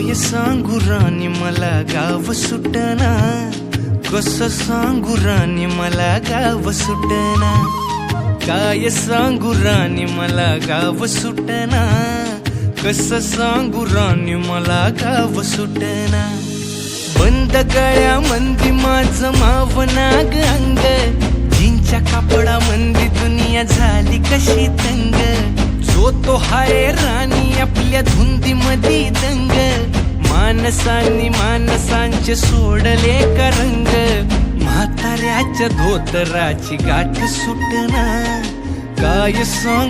काय सांगू राणी मला गाव सुटना, कसं सांगू राणी मला गाव सुटना, काय सांगू राणी मला गाव सुटना, कसं सांगू राणी मला गाव सुटना. बंद गळ्यामंदी माझं मावनाग अंग, जीनच्या कापडामंदी दुनिया झाली कशी तंग. जो तो हाय राणी आपल्या धुंदीमधी दंग, माणसांनी माणसांचे सोडले का रंग. म्हाताऱ्याच्या धोतराची गाठ सुटना, काय सांगू